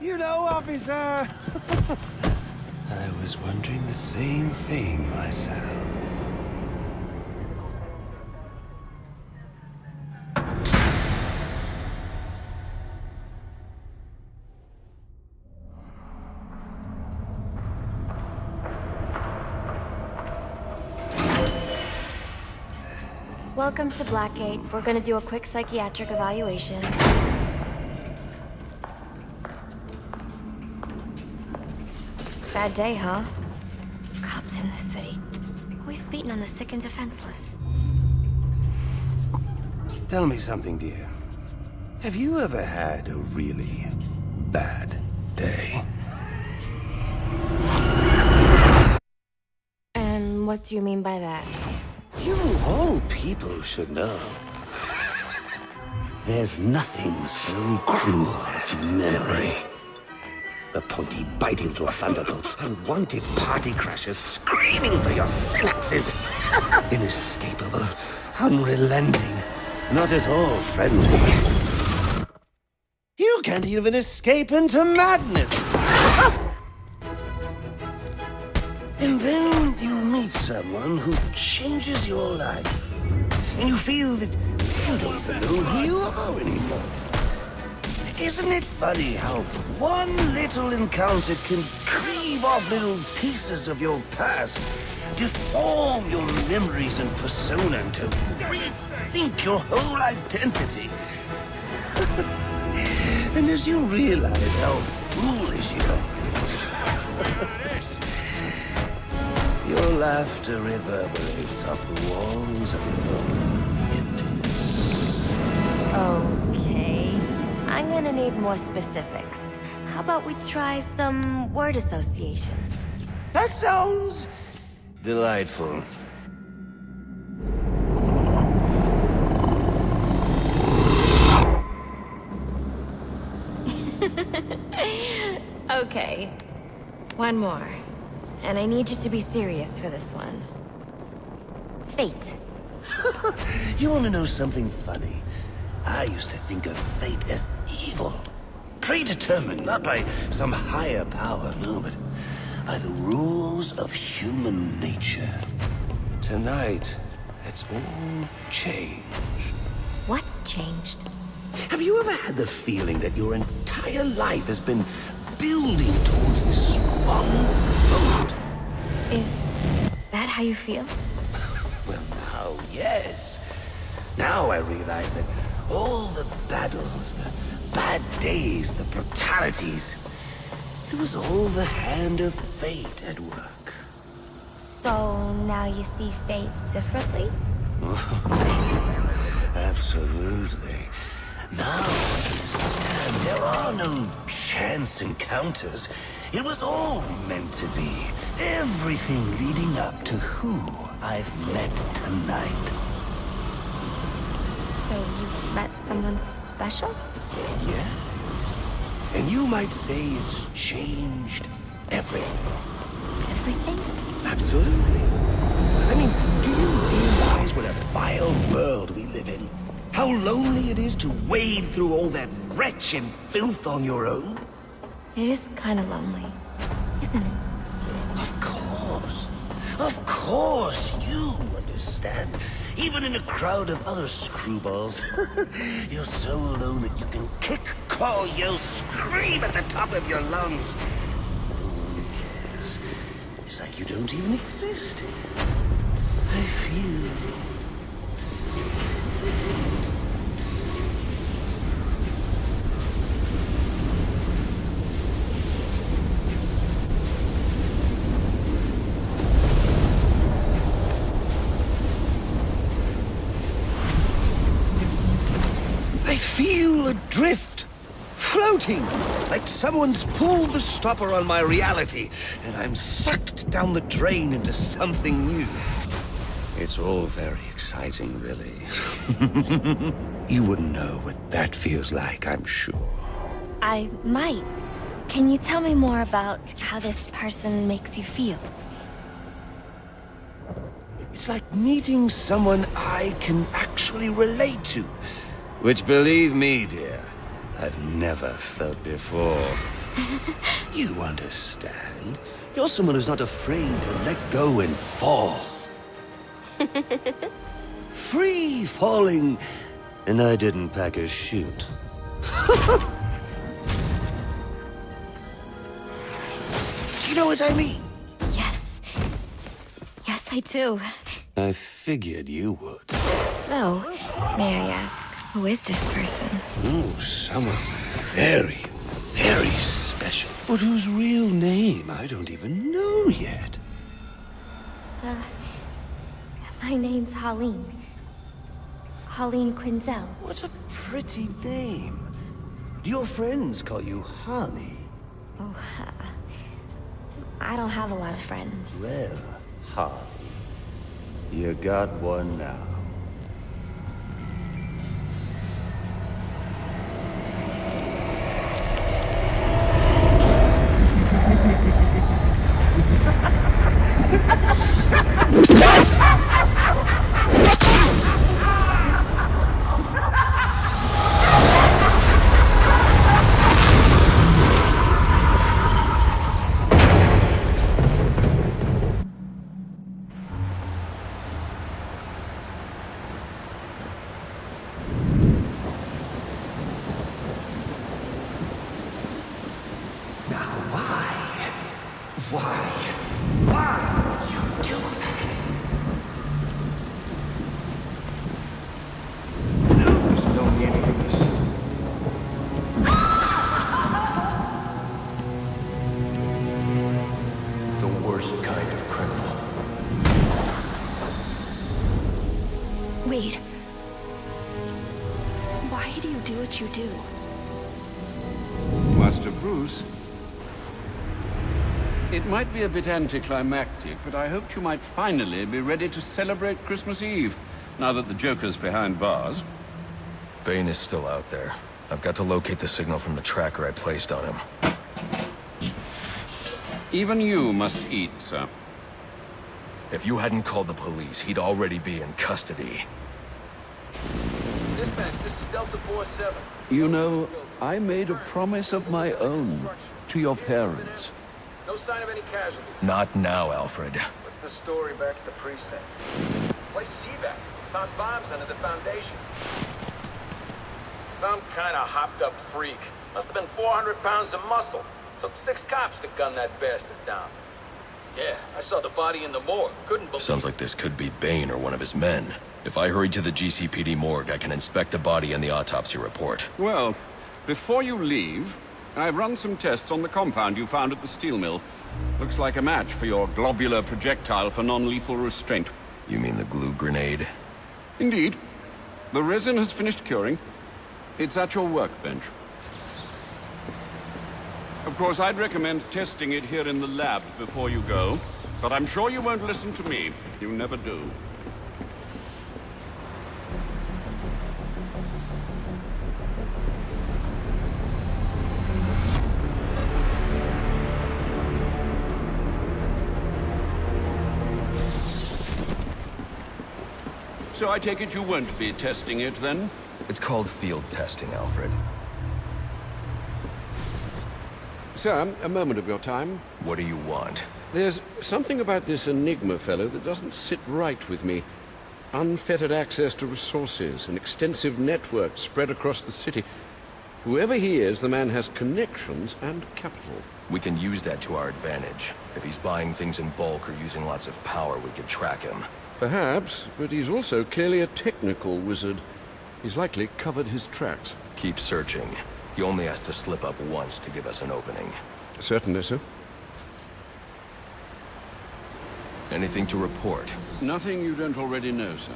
You know, officer. I was wondering the same thing myself. Welcome to Blackgate. We're gonna do a quick psychiatric evaluation. Bad day, huh? Cops in this city. Always beating on the sick and defenseless. Tell me something, dear. Have you ever had a really bad day? And what do you mean by that? You of all people should know. There's nothing so cruel as memory. The pointy, biting little thunderbolts, unwanted party crashers screaming through your synapses. Inescapable, unrelenting, not at all friendly. You can't even escape into madness. And then you meet someone who changes your life. And you feel that you don't even know who you are anymore. Isn't it funny how one little encounter can cleave off little pieces of your past, deform your memories and persona until you rethink your whole identity? And as you realize how foolish it all is, your laughter reverberates off the walls of your own emptiness. Okay. I'm gonna need more specifics. How about we try some word association? That sounds delightful. Okay. One more. And I need you to be serious for this one. Fate. You want to know something funny? I used to think of fate as evil. Predetermined, not by some higher power, no, but by the rules of human nature. Tonight, that's all changed. What's changed? Have you ever had the feeling that your entire life has been building towards this one moment? Is that how you feel? Well, now, yes. Now I realize that all the battles, the bad days, the brutalities, it was all the hand of fate at work. So now you see fate differently? Absolutely. Now I understand there are no chance encounters. It was all meant to be. Everything leading up to who I've met tonight. So you've met someone special? Yes. And you might say it's changed everything. Everything? Absolutely. I mean, do you realize what a vile world we live in? How lonely it is to wade through all that wretched filth on your own? It is kind of lonely, isn't it? Of course. Of course, you understand. Even in a crowd of other screwballs, you're so alone that you can kick, claw, yell, scream at the top of your lungs. No one cares. It's like you don't even exist. I feel... I feel adrift, floating, like someone's pulled the stopper on my reality, and I'm sucked down the drain into something new. It's all very exciting, really. You wouldn't know what that feels like, I'm sure. I might. Can you tell me more about how this person makes you feel? It's like meeting someone I can actually relate to. Which, believe me, dear, I've never felt before. You understand. You're someone who's not afraid to let go and fall. Free falling. And I didn't pack a chute. You know what I mean? Yes. Yes, I do. I figured you would. So, may I ask, who is this person? Oh, someone very, very special. But whose real name I don't even know yet. My name's Holleen. Holleen Quinzel. What a pretty name. Do your friends call you Honey? Oh, I don't have a lot of friends. Well, Honey, you got one now. Why would you do that? No, there's no need for this. The worst kind of criminal. Wait. Why do you do what you do? Master Bruce, it might be a bit anticlimactic, but I hoped you might finally be ready to celebrate Christmas Eve, now that the Joker's behind bars. Bane is still out there. I've got to locate the signal from the tracker I placed on him. Even you must eat, sir. If you hadn't called the police, he'd already be in custody. Dispatch, this is Delta 47. You know, I made a promise of my own to your parents. No sign of any casualties. Not now, Alfred. What's the story back at the precinct? Place is evac. Found bombs under the foundation. Some kind of hopped-up freak. Must have been 400 pounds of muscle. Took 6 cops to gun that bastard down. Yeah, I saw the body in the morgue. Couldn't believe Sounds like this could be Bane or one of his men. If I hurry to the GCPD morgue, I can inspect the body and the autopsy report. Well, before you leave, I've run some tests on the compound you found at the steel mill. Looks like a match for your globular projectile for non-lethal restraint. You mean the glue grenade? Indeed. The resin has finished curing. It's at your workbench. Of course, I'd recommend testing it here in the lab before you go, but I'm sure you won't listen to me. You never do. So I take it you won't be testing it, then? It's called field testing, Alfred. Sir, a moment of your time. What do you want? There's something about this Enigma fellow that doesn't sit right with me. Unfettered access to resources, an extensive network spread across the city. Whoever he is, the man has connections and capital. We can use that to our advantage. If he's buying things in bulk or using lots of power, we could track him. Perhaps, but he's also clearly a technical wizard. He's likely covered his tracks. Keep searching. He only has to slip up once to give us an opening. Certainly, sir. Anything to report? Nothing you don't already know, sir.